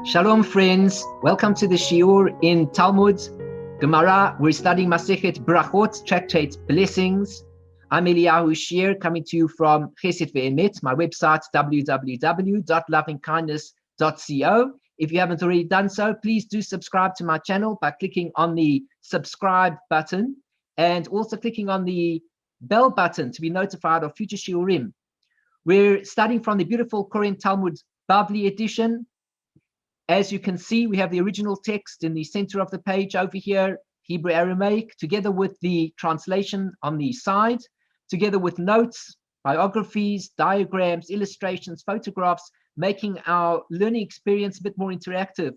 Shalom, friends. Welcome to the Shiur in Talmud. Gemara. We're studying Masechet Brachot, tractate Blessings. I'm Eliyahu Shir, coming to you from Chesed Ve'emet, my website, www.lovingkindness.co. If you haven't already done so, please do subscribe to my channel by clicking on the subscribe button and also clicking on the bell button to be notified of future Shiurim. We're studying from the beautiful Koren Talmud Bavli edition. As you can see, we have the original text in the center of the page over here, Hebrew Aramaic, together with the translation on the side, together with notes, biographies, diagrams, illustrations, photographs, making our learning experience a bit more interactive.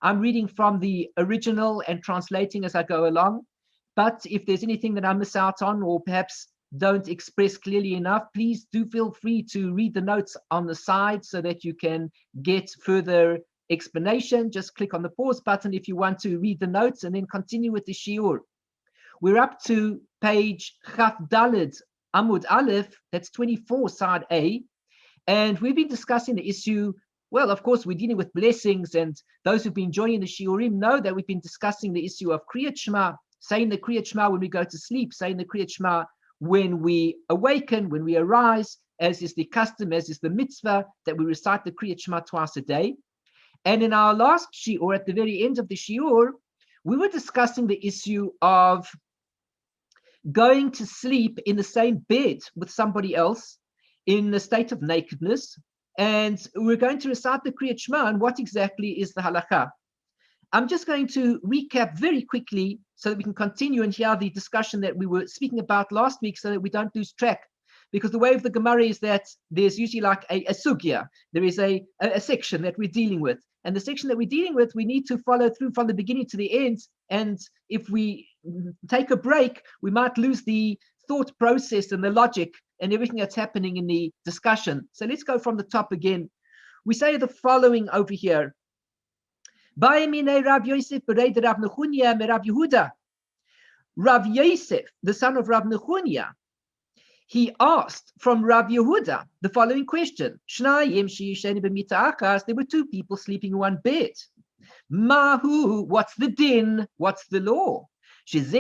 I'm reading from the original and translating as I go along, but if there's anything that I miss out on or perhaps don't express clearly enough, please do feel free to read the notes on the side so that you can get further explanation. Just click on the pause button if you want to read the notes and then continue with the shiur. We're up to page Chaf Daled Amud Aleph, that's 24, side A, and we've been discussing the issue. Well, of course, we're dealing with blessings, and those who've been joining the shiurim know that we've been discussing the issue of Kriyat Shema, saying the Kriyat Shema when we go to sleep, saying the Kriyat Shema when we awaken, when we arise, as is the custom, as is the mitzvah, that we recite the Kriyat Shema twice a day. And in our last shiur, at the very end of the shiur, we were discussing the issue of going to sleep in the same bed with somebody else in the state of nakedness. And we're going to recite the Kriyat Shema and what exactly is the halakha. I'm just going to recap very quickly so that we can continue and hear the discussion that we were speaking about last week so that we don't lose track. Because the way of the Gemara is that there's usually like a sugya. There is a section that we're dealing with. And the section that we're dealing with, we need to follow through from the beginning to the end. And if we take a break, we might lose the thought process and the logic and everything that's happening in the discussion. So let's go from the top again. We say the following over here. Rav Yosef, Rav Yosef, the son of Rav Nechunya, he asked from Rav Yehuda the following question. There were two people sleeping in one bed. Mahu, what's the din? What's the law? This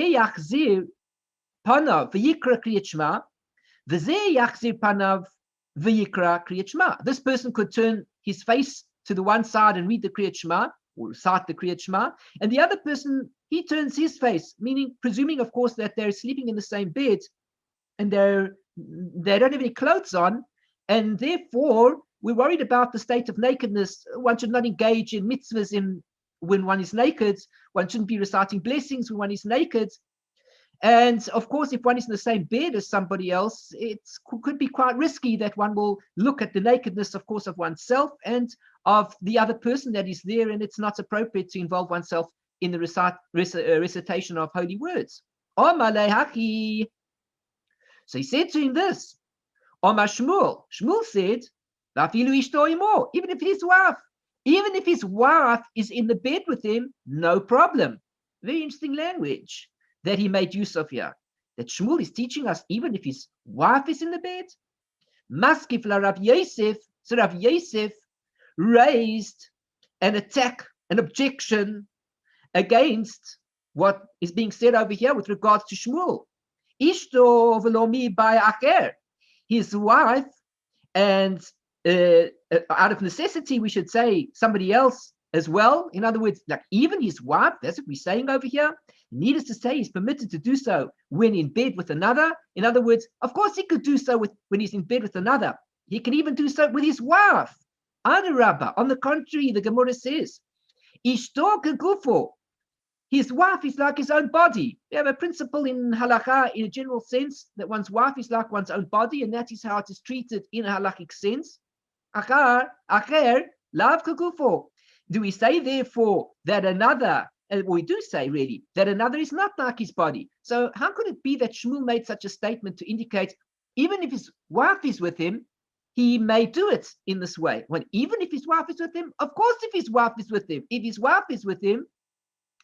person could turn his face to the one side and read the Kriyat Shema, or recite the Kriyat Shema, and the other person, he turns his face, meaning, presuming, of course, that they're sleeping in the same bed, and they don't have any clothes on, and therefore we're worried about the state of nakedness. One should not engage in mitzvahs when one is naked. One shouldn't be reciting blessings when one is naked. And of course, if one is in the same bed as somebody else, it could be quite risky that one will look at the nakedness, of course, of oneself and of the other person that is there, and it's not appropriate to involve oneself in the recitation of holy words. So he said to him this, Omar Shmuel. Shmuel said, even if his wife is in the bed with him, no problem. Very interesting language that he made use of here. That Shmuel is teaching us, even if his wife is in the bed. Maskif la Rav Yosef. So Rav Yosef raised an attack, an objection against what is being said over here with regards to Shmuel. Ishto velomi by acher, his wife, and out of necessity, we should say somebody else as well. In other words, like even his wife, that's what we're saying over here. Needless to say, he's permitted to do so when in bed with another. In other words, of course, he could do so when he's in bed with another. He can even do so with his wife. Adarabba. On the contrary, the Gemara says, Ishto kegufo. His wife is like his own body. We have a principle in halakha, in a general sense, that one's wife is like one's own body, and that is how it is treated in a halakhic sense. Acher, lav kegufo. Do we say, therefore, that another, we do say, really, that another is not like his body? So how could it be that Shmuel made such a statement to indicate, even if his wife is with him, he may do it in this way? Well, even if his wife is with him, of course, if his wife is with him, if his wife is with him,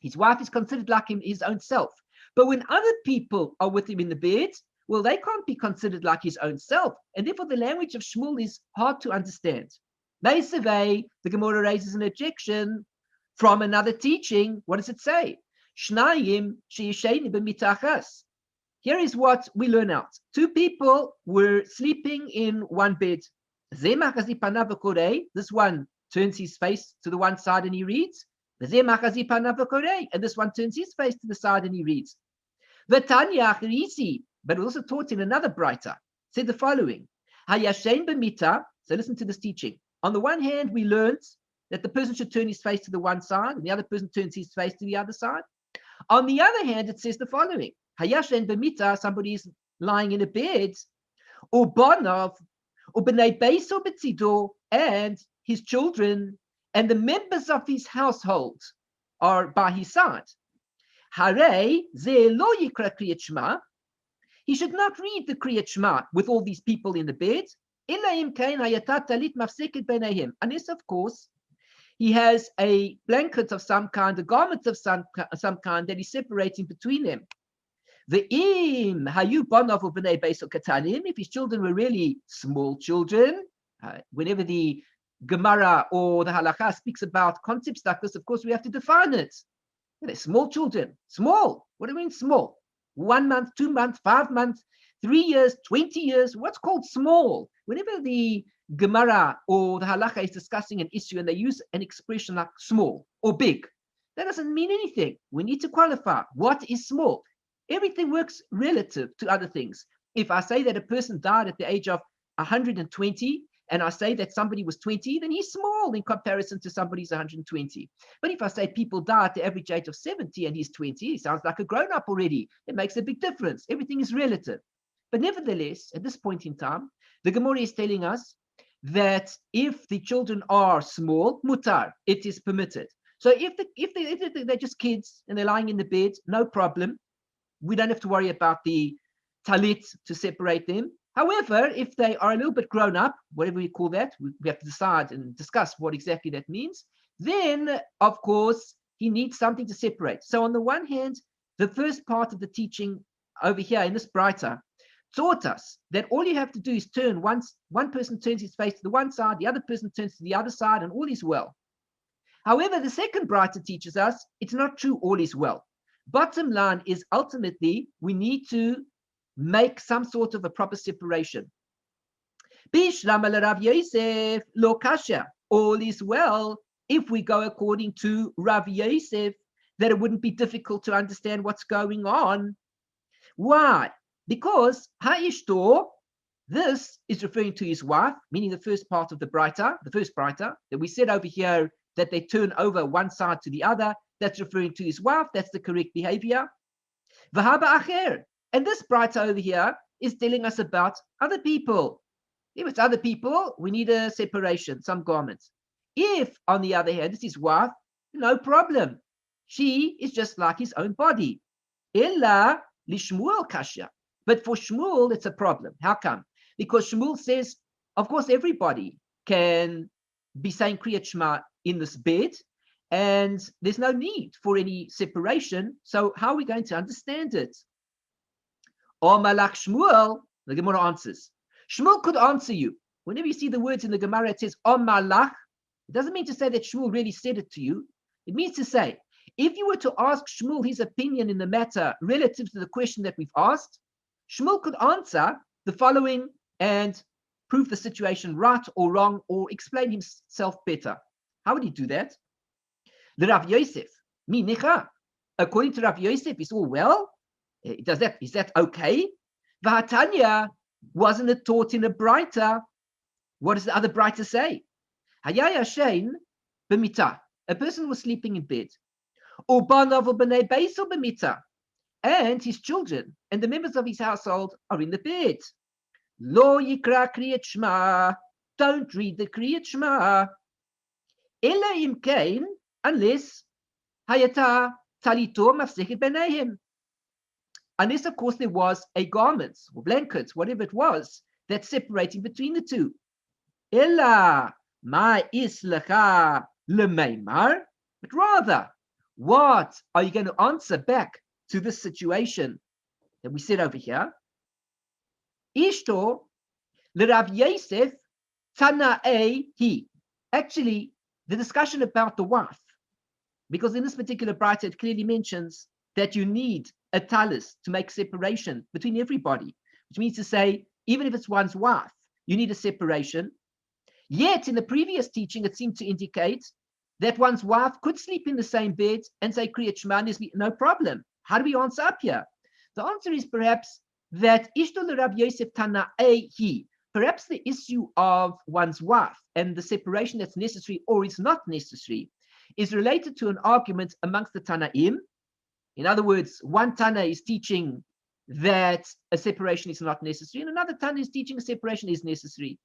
his wife is considered like his own self. But when other people are with him in the bed, well, they can't be considered like his own self. And therefore, the language of Shmuel is hard to understand. The Gemara raises an objection from another teaching. What does it say? Here is what we learn out. Two people were sleeping in one bed. This one turns his face to the one side and he reads. And this one turns his face to the side and he reads. But also taught in another Braita, said the following. So listen to this teaching. On the one hand, we learned that the person should turn his face to the one side and the other person turns his face to the other side. On the other hand, it says the following. Somebody is lying in a bed, and his children and the members of his household are by his side. He should not read the Kriyat Shema with all these people in the bed, unless, of course, he has a blanket of some kind, a garment of some kind that is separating between them. If his children were really small children, whenever the Gemara or the Halakha speaks about concepts like this, of course, we have to define it. They're small children. Small. What do you mean small? 1 month, 2 months, 5 months, 3 years, 20 years. What's called small? Whenever the Gemara or the Halakha is discussing an issue and they use an expression like small or big, that doesn't mean anything. We need to qualify. What is small? Everything works relative to other things. If I say that a person died at the age of 120, and I say that somebody was 20, then he's small in comparison to somebody who's 120. But if I say people die at the average age of 70 and he's 20, he sounds like a grown-up already. It makes a big difference. Everything is relative. But nevertheless, at this point in time, the Gemara is telling us that if the children are small, mutar, it is permitted. So if they're just kids and they're lying in the bed, no problem. We don't have to worry about the talit to separate them. However, if they are a little bit grown up, whatever we call that, we have to decide and discuss what exactly that means. Then, of course, he needs something to separate. So on the one hand, the first part of the teaching over here in this Braita taught us that all you have to do is turn once one person turns his face to the one side, the other person turns to the other side, and all is well. However, the second Braita teaches us it's not true, all is well. Bottom line is ultimately we need to make some sort of a proper separation. All is well if we go according to Rav Yosef, that it wouldn't be difficult to understand what's going on. Why? Because ha'ishto, this is referring to his wife, meaning the first part of the Braita, that we said over here that they turn over one side to the other. That's referring to his wife. That's the correct behavior. V'haba acher. And this Braita over here is telling us about other people. If it's other people, we need a separation, some garments. If, on the other hand, it's his wife, no problem. She is just like his own body. Ella lishmuel kasha. But for Shmuel, it's a problem. How come? Because Shmuel says, of course, everybody can be saying Kriyat Shema in this bed, and there's no need for any separation. So how are we going to understand it? Or Malach Shmuel, the Gemara answers. Shmuel could answer you. Whenever you see the words in the Gemara, it says, Om Malach. It doesn't mean to say that Shmuel really said it to you. It means to say, if you were to ask Shmuel his opinion in the matter relative to the question that we've asked, Shmuel could answer the following and prove the situation right or wrong or explain himself better. How would he do that? The Rav Yosef, mi necha. According to Rav Yosef, is all well. Is that okay? Vahatanya, wasn't it taught in a Braita? What does the other Braita say? Hayaya shein b'mita. A person was sleeping in bed. Ubanav b'nei beis b'mita. And his children and the members of his household are in the bed. Lo yikra kriyat shema. Don't read the kriyat shema. Ela im kain, unless hayata talito mafsechet benayim. Unless, of course, there was a garment or blanket, whatever it was, that's separating between the two. Ella ma islacha lemeimar. But rather, what are you going to answer back to this situation that we said over here? Ishto l'Rav Yosef tana'ei hi. actually the discussion about the wife, because in this particular Braita it clearly mentions that you need a talus to make separation between everybody, which means to say, even if it's one's wife, you need a separation. Yet in the previous teaching, it seemed to indicate that one's wife could sleep in the same bed and say Kriyat Shema, and there's no problem. How do we answer up here? The answer is perhaps that Ishto Rab Yosef Tana'ehi, perhaps the issue of one's wife and the separation that's necessary or is not necessary is related to an argument amongst the Tanaim. In other words, one Tana is teaching that a separation is not necessary, and another Tana is teaching a separation is necessary.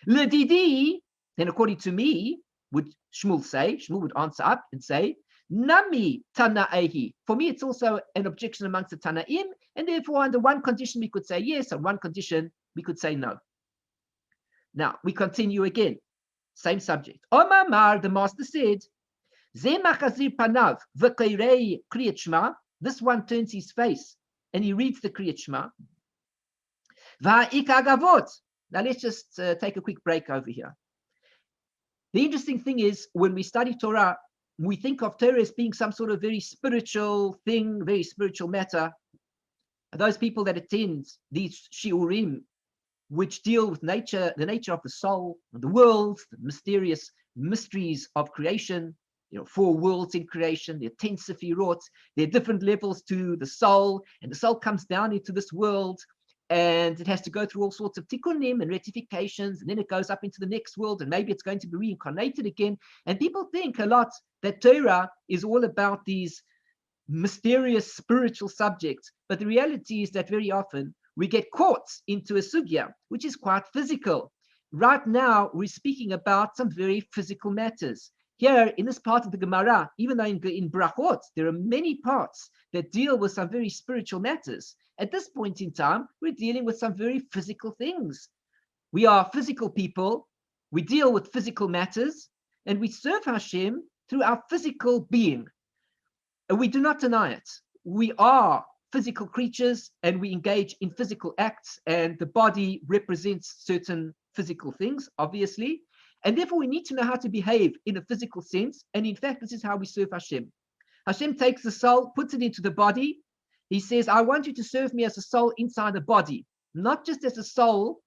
Ledidi, then according to me, would Shmuel say, Shmuel would answer up and say, Nami Tana'ehi. For me, it's also an objection amongst the Tanaim, and therefore under one condition we could say yes, on one condition we could say no. Now, we continue again. Same subject. Omar Mar, the master said, Ze machazir panav v'kairei kriyat shema. This one turns his face and he reads the kriyat shema. Va'ika gavot. Now let's just take a quick break over here. The interesting thing is, when we study Torah, we think of Torah as being some sort of very spiritual thing, very spiritual matter. Those people that attend these shiurim, which deal with nature, the nature of the soul, the world, the mysterious mysteries of creation, 4 worlds in creation, there are 10 sefirot, there are different levels to the soul, and the soul comes down into this world, and it has to go through all sorts of tikkunim and rectifications, and then it goes up into the next world, and maybe it's going to be reincarnated again. And people think a lot that Torah is all about these mysterious spiritual subjects, but the reality is that very often we get caught into a sugya, which is quite physical. Right now, we're speaking about some very physical matters. Here, in this part of the Gemara, even though in Berachot, there are many parts that deal with some very spiritual matters. At this point in time, we're dealing with some very physical things. We are physical people, we deal with physical matters, and we serve Hashem through our physical being. And we do not deny it. We are physical creatures, and we engage in physical acts, and the body represents certain physical things, obviously. And therefore, we need to know how to behave in a physical sense. And in fact, this is how we serve Hashem. Hashem takes the soul, puts it into the body. He says, I want you to serve me as a soul inside a body, not just as a soul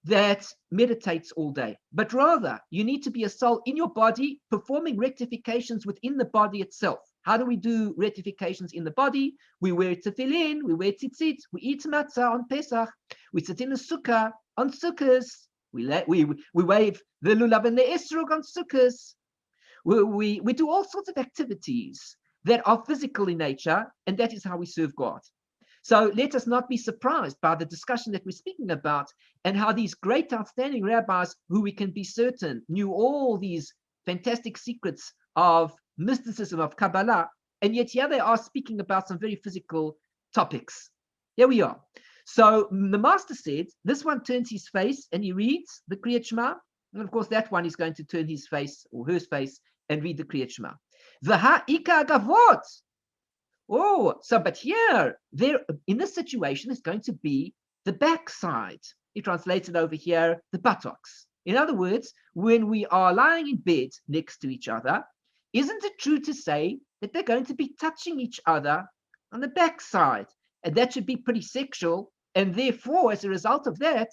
that meditates all day, but rather you need to be a soul in your body, performing rectifications within the body itself. How do we do rectifications in the body? We wear tefillin, we wear tzitzit, we eat matzah on Pesach, we sit in a sukkah on Sukkot. We wave the lulav and the esrog on Sukkot. We do all sorts of activities that are physical in nature, and that is how we serve God. So let us not be surprised by the discussion that we're speaking about, and how these great outstanding rabbis, who we can be certain knew all these fantastic secrets of mysticism, of Kabbalah, and yet here they are speaking about some very physical topics. Here we are. So the master said, this one turns his face and he reads the Kriyat Shema. And of course, that one is going to turn his face or her face and read the Kriyat Shema. V'ha'ika gavot. Oh, so but here, there in this situation is going to be the backside. He translates it over here, the buttocks. In other words, when we are lying in bed next to each other, isn't it true to say that they're going to be touching each other on the backside? And that should be pretty sexual. And therefore, as a result of that,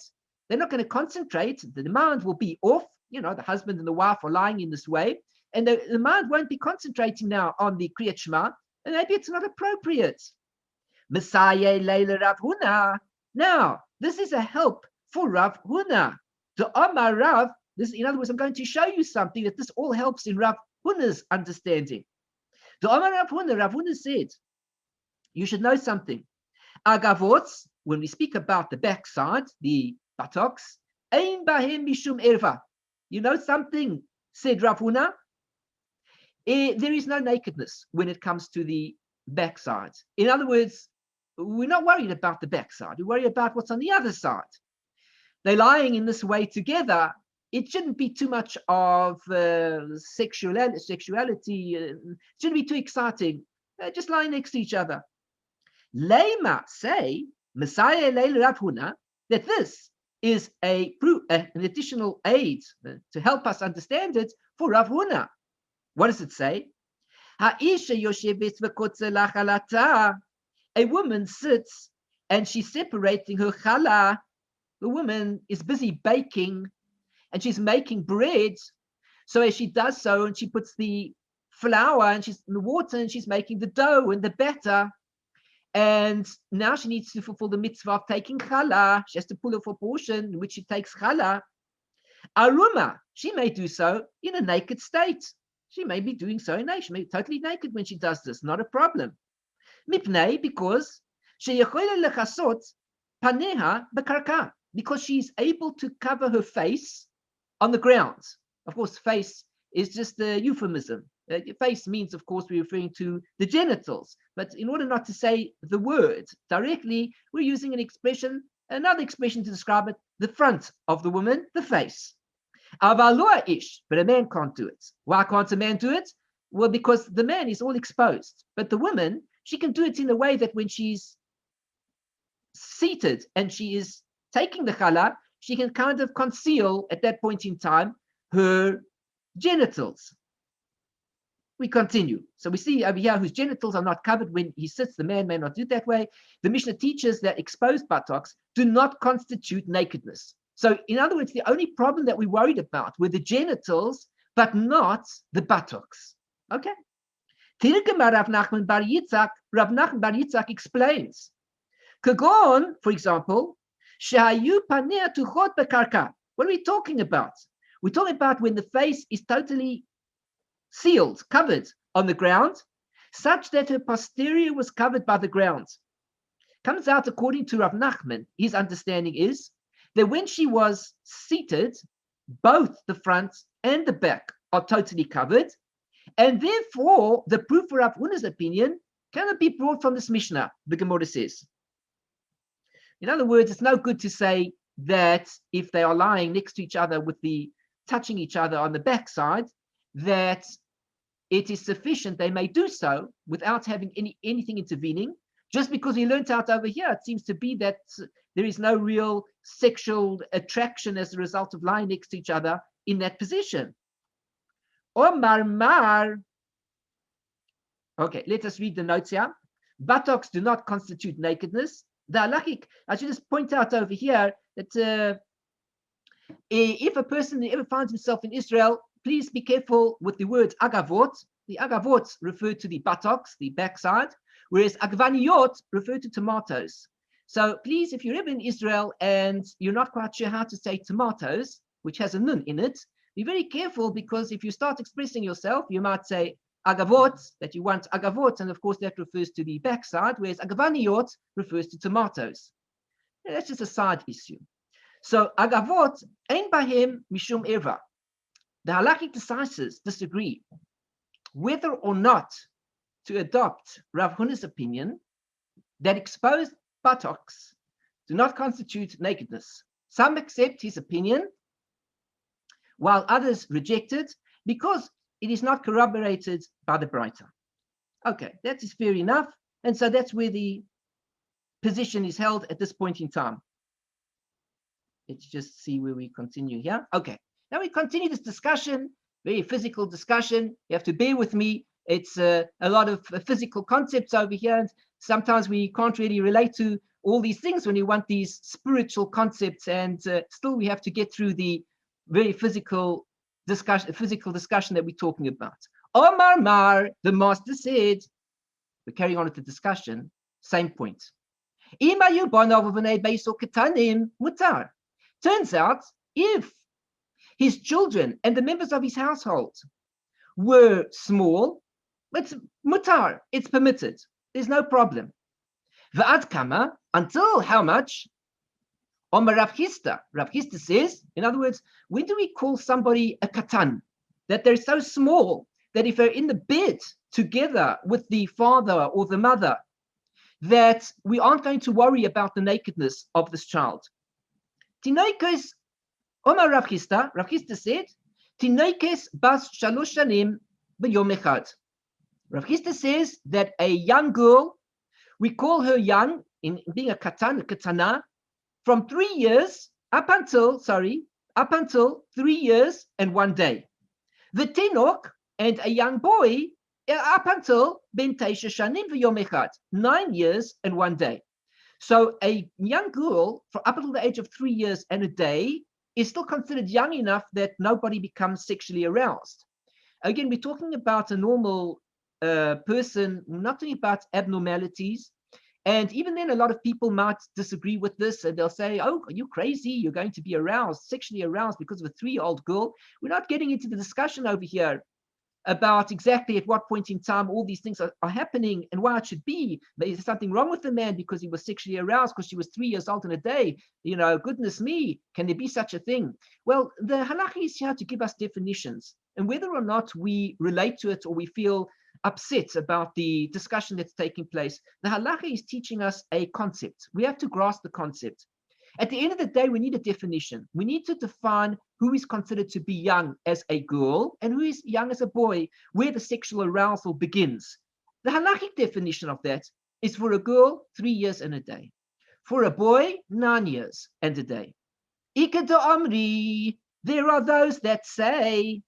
they're not going to concentrate. The mind will be off. The husband and the wife are lying in this way. And the mind won't be concentrating now on the Kriyat Shema. And maybe it's not appropriate. Messiah Leila Rav Huna. Now, this is a help for Rav Huna. The Omar Rav, this, in other words, I'm going to show you something that this all helps in Rav Huna's understanding. The Omar Rav Huna said, you should know something. Agavots, when we speak about the backside, the buttocks, ein bahem mishum erva. You know something, said Rav Huna? There is no nakedness when it comes to the backside. In other words, we're not worried about the backside. We worry about what's on the other side. They're lying in this way together. It shouldn't be too much of sexuality. It shouldn't be too exciting. Just lying next to each other. Lema say, Messiah Leila Rav Huna, that this is an additional aid to help us understand it for Rav Huna. What does it say? A woman sits and she's separating her challah. The woman is busy baking and she's making bread. So as she does so, and she puts the flour and she's in the water and she's making the dough and the batter. And now she needs to fulfill the mitzvah of taking challah. She has to pull off a portion in which she takes challah. Aruma, she may do so in a naked state. She may be doing so in she may be totally naked when she does this, not a problem. Mipnei, because she's able to cover her face on the ground. Of course, face is just a euphemism. Face means, of course, we're referring to the genitals. But in order not to say the word directly, we're using another expression to describe it, the front of the woman, the face. But a man can't do it. Why can't a man do it? Well, because the man is all exposed. But the woman, she can do it in a way that when she's seated and she is taking the challah, she can kind of conceal at that point in time her genitals. We continue. So we see over here whose genitals are not covered when he sits. The man may not do it that way. The Mishnah teaches that exposed buttocks do not constitute nakedness. So in other words, the only problem that we worried about were the genitals, but not the buttocks. Okay. Rav Nachman Bar Yitzchak explains. Kagon, for example, shahayu paneh tuchot bekarka. What are we talking about? We're talking about when the face is totally sealed, covered on the ground, such that her posterior was covered by the ground. Comes out, according to Rav Nachman, his understanding is that when she was seated, both the front and the back are totally covered, and therefore the proof for Rav Huna's opinion cannot be brought from this Mishnah, the Gemara says. In other words, it's no good to say that if they are lying next to each other with the touching each other on the backside, that it is sufficient, they may do so without having anything intervening. Just because we learnt out over here, it seems to be that there is no real sexual attraction as a result of lying next to each other in that position. Omar Mar. Okay, let us read the notes here. Buttocks do not constitute nakedness. The halachic, I should just point out over here that if a person ever finds himself in Israel, please be careful with the word agavot. The agavot refer to the buttocks, the backside, whereas agvaniot refer to tomatoes. So please, if you're ever in Israel and you're not quite sure how to say tomatoes, which has a nun in it, be very careful, because if you start expressing yourself, you might say agavot, that you want agavot, and of course that refers to the backside, whereas agvaniot refers to tomatoes. That's just a side issue. So agavot ein bahem mishum eva. The halakhic decisors disagree whether or not to adopt Rav Huna's opinion that exposed buttocks do not constitute nakedness. Some accept his opinion, while others reject it because it is not corroborated by the Braita. Okay, that is fair enough. And so that's where the position is held at this point in time. Let's just see where we continue here. Okay, now we continue this discussion, very physical discussion. You have to bear with me. It's a lot of physical concepts over here. And sometimes we can't really relate to all these things when you want these spiritual concepts. And still we have to get through the very physical discussion that we're talking about. Omar Mar, the master said, we're carrying on with the discussion, same point. Turns out, if his children and the members of his household were small, it's mutar, it's permitted. There's no problem. V'ad kama, until how much? Omar Rav Chisda. Rav Chisda says, in other words, when do we call somebody a katan? That they're so small that if they're in the bed together with the father or the mother, that we aren't going to worry about the nakedness of this child. Tinoikes, Omar Rav Chisda said, Tinoikes bas shalosh shanim b'yom echad. Rav Chisda says that a young girl, we call her young in being a katan, a katana, from 3 years up until 3 years and 1 day. The tinok, and a young boy, up until ben teisha shanim v'yom echad, 9 years and 1 day. So a young girl up until the age of 3 years and a day is still considered young enough that nobody becomes sexually aroused. Again, we're talking about a normal person, not talking about abnormalities. And even then, a lot of people might disagree with this, and they'll say, oh, are you crazy? You're going to be aroused, sexually aroused because of a 3-year-old girl. We're not getting into the discussion over here about exactly at what point in time all these things are happening and why it should be. But is there something wrong with the man because he was sexually aroused because she was 3 years old in a day? Goodness me, can there be such a thing? Well, the halacha is here to give us definitions. And whether or not we relate to it or we feel upset about the discussion that's taking place, the halacha is teaching us a concept. We have to grasp the concept. At the end of the day, we need a definition. We need to define who is considered to be young as a girl and who is young as a boy, where the sexual arousal begins. The halachic definition of that is for a girl, 3 years and a day. For a boy, 9 years and a day. Ikeda Amri, there are those that say,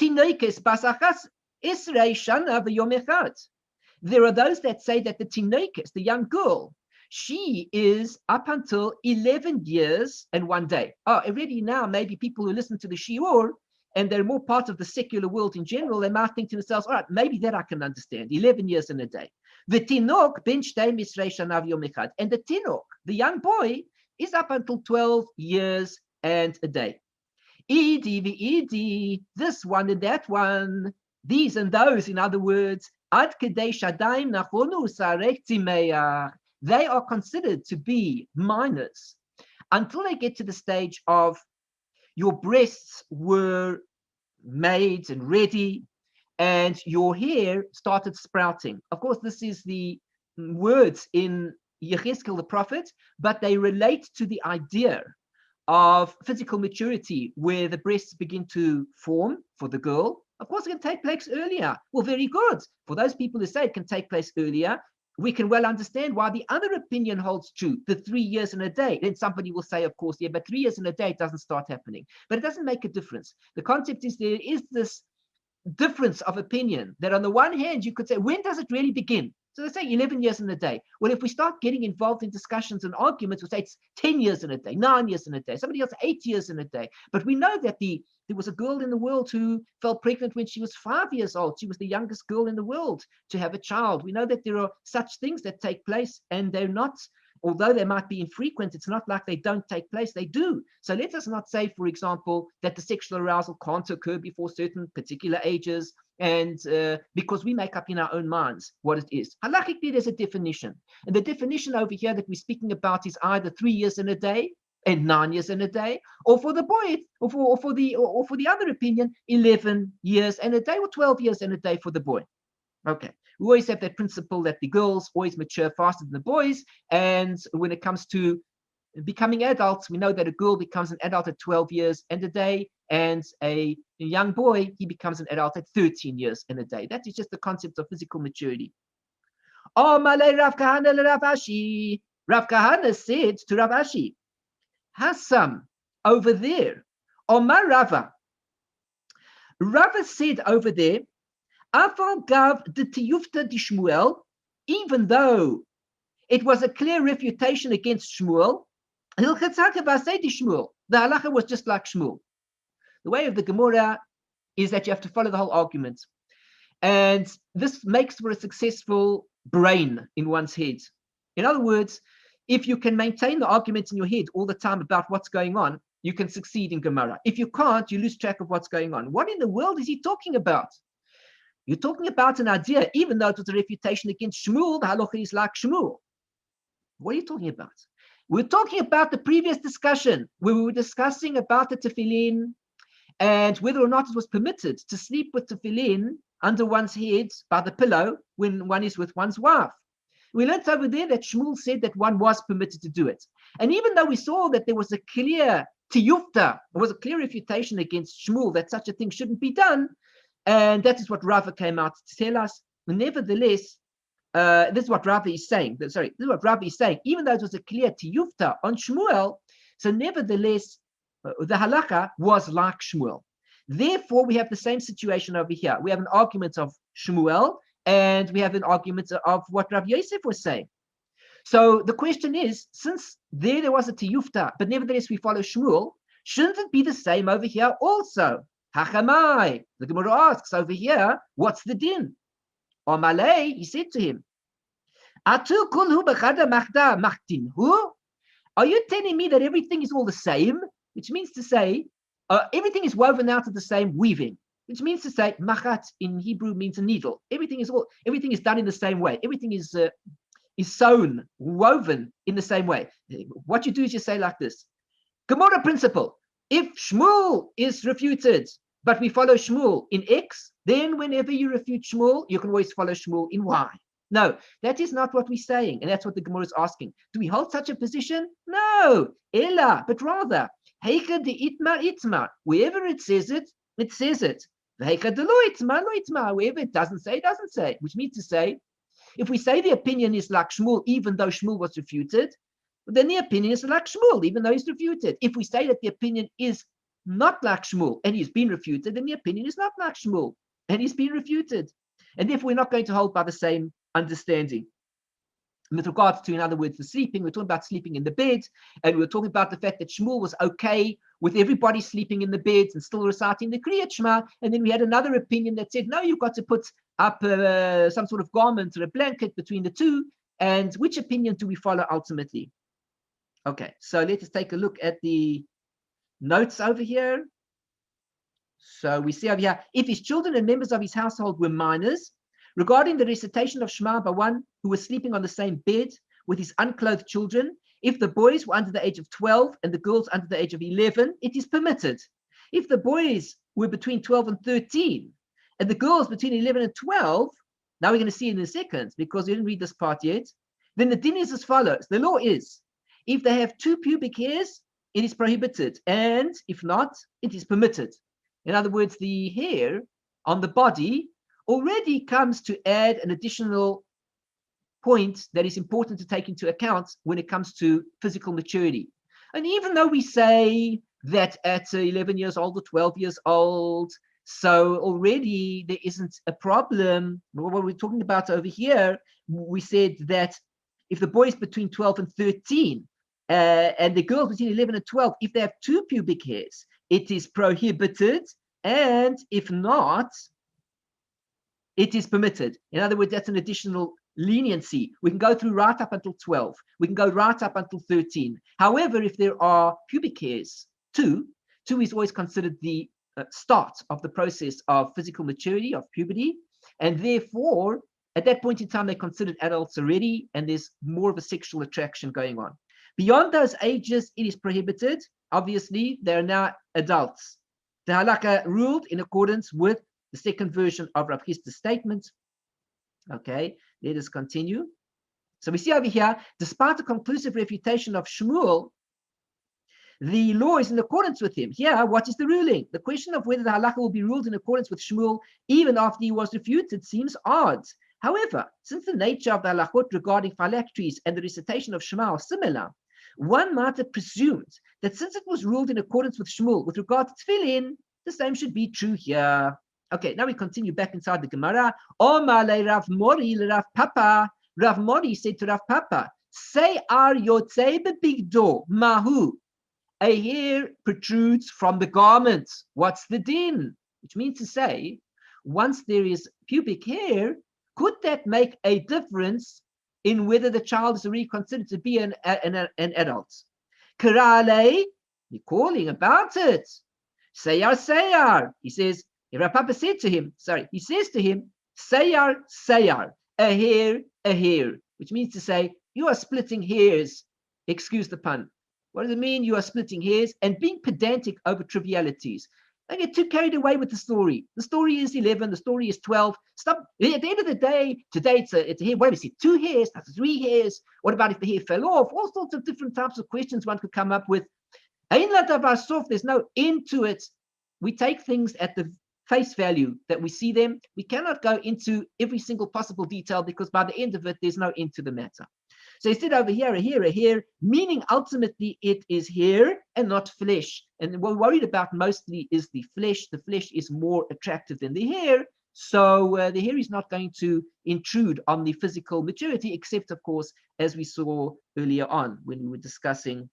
Tinoikes basachas Isrei shana v'yom echad. There are those that say that the tinoikes, the young girl, she is up until 11 years and 1 day. Already now, maybe people who listen to the shiur and they're more part of the secular world in general, they might think to themselves, all right, maybe that I can understand, 11 years and a day. The tinok ben shtei misrei shana v'yom echad. And the tinok, the young boy, is up until 12 years and a day. Idi v'idi, this one and that one, these and those, in other words, ad kedei shadaim nachonu sarek timeach. They are considered to be minors until they get to the stage of your breasts were made and ready and your hair started sprouting. Of course, this is the words in Yechezkel the prophet, but they relate to the idea of physical maturity where the breasts begin to form for the girl. Of course, it can take place earlier. Well, very good. For those people who say it can take place earlier, we can well understand why the other opinion holds true, the 3 years and a day. Then somebody will say, of course, yeah, but 3 years and a day, it doesn't start happening. But it doesn't make a difference. The concept is there is this difference of opinion that on the one hand, you could say, when does it really begin? So they say 11 years in a day. Well, if we start getting involved in discussions and arguments, we'll say it's 10 years in a day, 9 years in a day, somebody else 8 years in a day. But we know that there was a girl in the world who fell pregnant when she was 5 years old. She was the youngest girl in the world to have a child. We know that there are such things that take place, and they're not, although they might be infrequent, it's not like they don't take place, they do. So let us not say, for example, that the sexual arousal can't occur before certain particular ages, and because we make up in our own minds what it is. Halachically, there's a definition. And the definition over here that we're speaking about is either 3 years in a day and 9 years in a day, or for the boy, or for the other opinion, 11 years and a day, or 12 years and a day for the boy. Okay. We always have that principle that the girls always mature faster than the boys. And when it comes to becoming adults, we know that a girl becomes an adult at 12 years and a day, and a young boy, he becomes an adult at 13 years and a day. That is just the concept of physical maturity. Oh, Malay Rav Kahana Rav Ashi. Rav Kahana said to Rav Ashi, Hassam, over there, Omar Rava. Rava said over there, Afal Gav de Tiyufta di Shmuel, even though it was a clear refutation against Shmuel, the halacha was just like Shmuel. The way of the Gemara is that you have to follow the whole argument. And this makes for a successful brain in one's head. In other words, if you can maintain the argument in your head all the time about what's going on, you can succeed in Gemara. If you can't, you lose track of what's going on. What in the world is he talking about? You're talking about an idea, even though it was a refutation against Shmuel, the halacha is like Shmuel. What are you talking about? We're talking about the previous discussion where we were discussing about the tefillin and whether or not it was permitted to sleep with tefillin under one's head by the pillow when one is with one's wife. We learned over there that Shmuel said that one was permitted to do it. And even though we saw that there was a clear tiyufta, there was a clear refutation against Shmuel that such a thing shouldn't be done, and that is what Rava came out to tell us. Nevertheless, this is what Rava is saying. This is what Rava is saying. Even though it was a clear tiyufta on Shmuel, So nevertheless, the halakha was like Shmuel. Therefore, we have the same situation over here. We have an argument of Shmuel, and we have an argument of what Rav Yosef was saying. So the question is, since there was a tiyufta, but nevertheless we follow Shmuel, shouldn't it be the same over here also? Hachamai, the Gemara asks over here, what's the din? Omalei, he said to him, Atu kulhu b'chada machda machtinhu? Are you telling me that everything is all the same? Which means to say, everything is woven out of the same weaving. Which means to say, machat in Hebrew means a needle. Everything is done in the same way. Everything is sewn, woven in the same way. What you do is you say like this: Gemara principle. If Shmuel is refuted, but we follow Shmuel in X, then whenever you refute Shmuel, you can always follow Shmuel in Y. No, that is not what we're saying, and that's what the Gemara is asking. Do we hold such a position? No, Ella, but rather, Heika de itmar itmar. Wherever it says it, it says it. Heika de lo itmar lo itmar. Wherever it doesn't say, it doesn't say. Which means to say, if we say the opinion is like Shmuel, even though Shmuel was refuted, then the opinion is like Shmuel, even though he's refuted. If we say that the opinion is not like Shmuel and he's been refuted, then the opinion is not like Shmuel and he's been refuted. And therefore, we're not going to hold by the same understanding. With regards to, in other words, the sleeping, we're talking about sleeping in the bed, and we're talking about the fact that Shmuel was okay with everybody sleeping in the beds and still reciting the Kriyat Shema. And then we had another opinion that said, no, you've got to put up some sort of garment or a blanket between the two. And which opinion do we follow ultimately? Okay, so let us take a look at the notes over here. So we see over here, if his children and members of his household were minors, regarding the recitation of Shema by one who was sleeping on the same bed with his unclothed children, if the boys were under the age of 12 and the girls under the age of 11, it is permitted. If the boys were between 12 and 13 and the girls between 11 and 12, now we're going to see in a second because we didn't read this part yet, then the din is as follows. The law is, if they have 2 pubic hairs, it is prohibited, and if not, it is permitted. In other words, the hair on the body already comes to add an additional point that is important to take into account when it comes to physical maturity. And even though we say that at 11 years old or 12 years old, so already there isn't a problem. What we're talking about over here, we said that if the boys between 12 and 13 and the girls between 11 and 12, if they have 2 pubic hairs, it is prohibited, and if not, it is permitted. In other words, that's an additional leniency. We can go through right up until 12. We can go right up until 13. However, if there are pubic hairs, 2 is always considered the start of the process of physical maturity, of puberty, and therefore, at that point in time, they're considered adults already, and there's more of a sexual attraction going on. Beyond those ages, it is prohibited. Obviously, they are now adults. The halakha ruled in accordance with the second version of Rav Chisda's statement. Okay, let us continue. So we see over here, despite the conclusive refutation of Shmuel, the law is in accordance with him. Here, what is the ruling? The question of whether the halakha will be ruled in accordance with Shmuel even after he was refuted seems odd. However, since the nature of the halachot regarding phylacteries and the recitation of Shema are similar, one might have presumed that since it was ruled in accordance with Shmuel with regard to tefillin, the same should be true here. Okay, now we continue back inside the Gemara. Omale Rav Mori Rav Papa. Rav Mori said to Rav Papa, say ar yotzei bebigdo mahu. A hair protrudes from the garment. What's the din? Which means to say, once there is pubic hair, could that make a difference in whether the child is already considered to be an adult? Karale, you're calling about it. Sayar, he says, Rav Papa said to him, he says to him, Sayar, a hair, which means to say, you are splitting hairs. Excuse the pun. What does it mean? You are splitting hairs and being pedantic over trivialities. Don't get too carried away with the story. The story is 11, the story is 12. Stop. At the end of the day, today it's a hair. What do we see? 2 hairs, that's 3 hairs. What about if the hair fell off? All sorts of different types of questions one could come up with. There's no end to it. We take things at the face value that we see them. We cannot go into every single possible detail because by the end of it, there's no end to the matter. So he said over here, a hair, meaning ultimately it is hair and not flesh. And what we're worried about mostly is the flesh. The flesh is more attractive than the hair. So the hair is not going to intrude on the physical maturity, except, of course, as we saw earlier on when we were discussing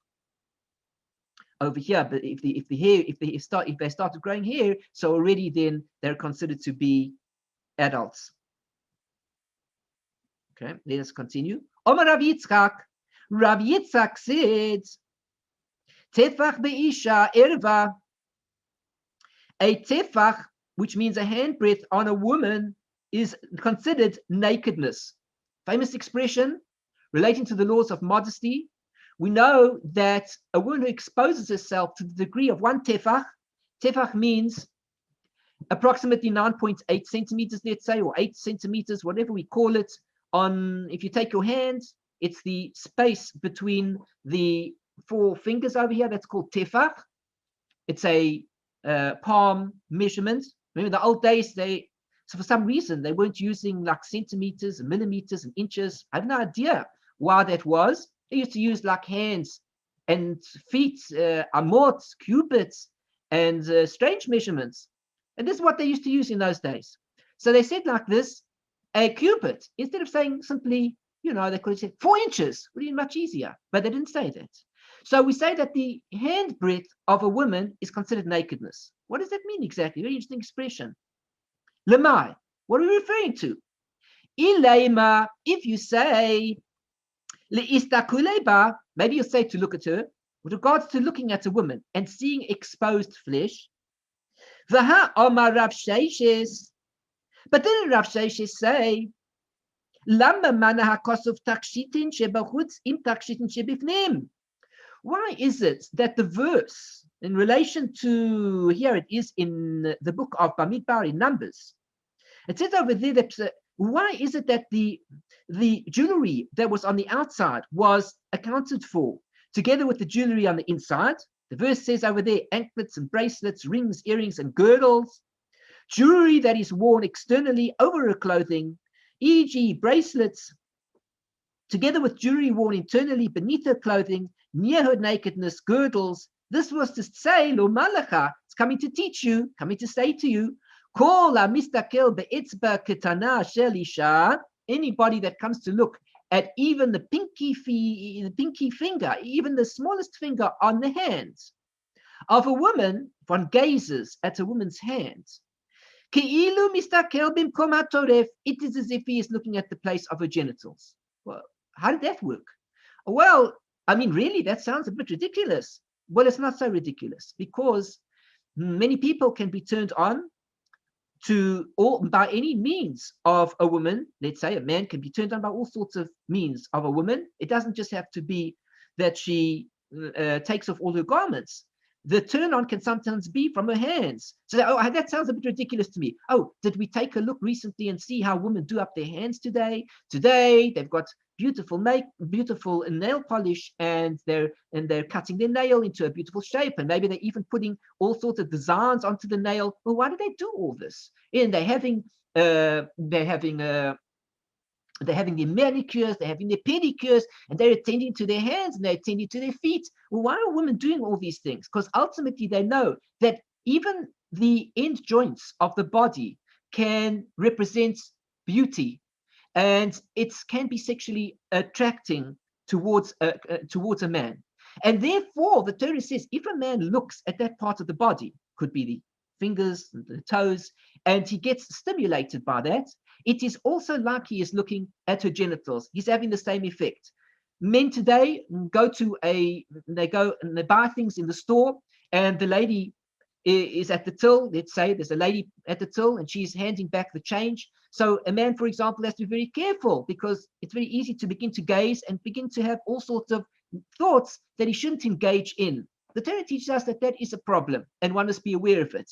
over here. But if they started growing hair, so already then they're considered to be adults. Okay, let us continue. Omar Rav Yitzchak. Rav Yitzchak said, Tefach be'isha erva. A tefach, which means a handbreadth on a woman, is considered nakedness. Famous expression relating to the laws of modesty. We know that a woman who exposes herself to the degree of one tefach means approximately 9.8 centimeters, let's say, or 8 centimeters, whatever we call it. If you take your hand, it's the space between the 4 fingers over here. That's called tefach. It's a palm measurement. Remember the old days, so for some reason they weren't using like centimeters and millimeters and inches. I have no idea why that was. They used to use like hands and feet, amot, cubits, and strange measurements. And this is what they used to use in those days. So they said like this, a cubit, instead of saying simply, they could have said 4 inches, would have been much easier, but they didn't say that. So we say that the handbreadth of a woman is considered nakedness. What does that mean exactly? Very interesting expression. Lemai, what are we referring to? Ileima, if you say, leistakuleba, maybe you say to look at her, with regards to looking at a woman and seeing exposed flesh. Vaha omar Rav Sheishes. But then Rav Sheishes say, Lama mana hakosov takshitin shebachutz im takshitin shebifnim. Why is it that the verse in relation to, here it is in the book of Bamidbar in Numbers, it says over there that why is it that the jewelry that was on the outside was accounted for together with the jewelry on the inside? The verse says over there, anklets and bracelets, rings, earrings, and girdles. Jewelry that is worn externally over her clothing, e.g. bracelets, together with jewelry worn internally beneath her clothing, near her nakedness, girdles. This was to say, Lo malacha, it's coming to teach you, coming to say to you, Kol mistakel be'etzba ketana shel isha. Anybody that comes to look at even the pinky finger, even the smallest finger on the hands of a woman, if one gazes at a woman's hands, Keilu mistakel bimkom hatoref. It is as if he is looking at the place of her genitals. Well, how did that work? Well, I mean, really, that sounds a bit ridiculous. Well, it's not so ridiculous because many people can be turned on to by any means of a woman. Let's say a man can be turned on by all sorts of means of a woman. It doesn't just have to be that she takes off all her garments. The turn on can sometimes be from her hands. So that sounds a bit ridiculous to me. Oh, did we take a look recently and see how women do up their hands today? Today they've got beautiful nail polish, and they're cutting their nail into a beautiful shape, and maybe they're even putting all sorts of designs onto the nail. Well, why do they do all this? And they're having their manicures, they're having their pedicures, and they're attending to their hands and they're attending to their feet. Well, why are women doing all these things? Because ultimately they know that even the end joints of the body can represent beauty, and it can be sexually attracting towards a man. And therefore, the Torah says, if a man looks at that part of the body, could be the fingers, the toes, and he gets stimulated by that, it is also like he is looking at her genitals. He's having the same effect. Men today they go and they buy things in the store, and the lady is at the till. Let's say there's a lady at the till and she's handing back the change. So a man, for example, has to be very careful because it's very easy to begin to gaze and begin to have all sorts of thoughts that he shouldn't engage in. The Torah teaches us that that is a problem and one must be aware of it.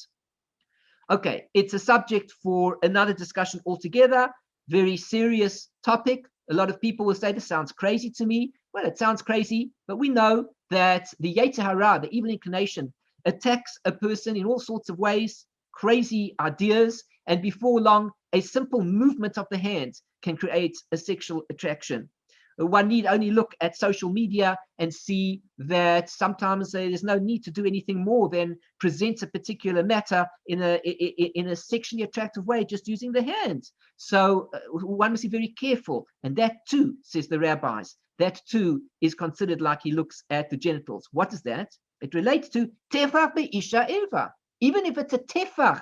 Okay, it's a subject for another discussion altogether. Very serious topic. A lot of people will say this sounds crazy to me. Well, it sounds crazy, but we know that the Yetzer Hara, the evil inclination, attacks a person in all sorts of ways. crazy ideas, and before long, a simple movement of the hand can create a sexual attraction. One need only look at social media and see that sometimes there's no need to do anything more than present a particular matter in a sexually attractive way, just using the hands. So one must be very careful. And that too, says the rabbis, that too is considered like he looks at the genitals. What is that? It relates to tefach be'isha eva. Even if it's a tefach,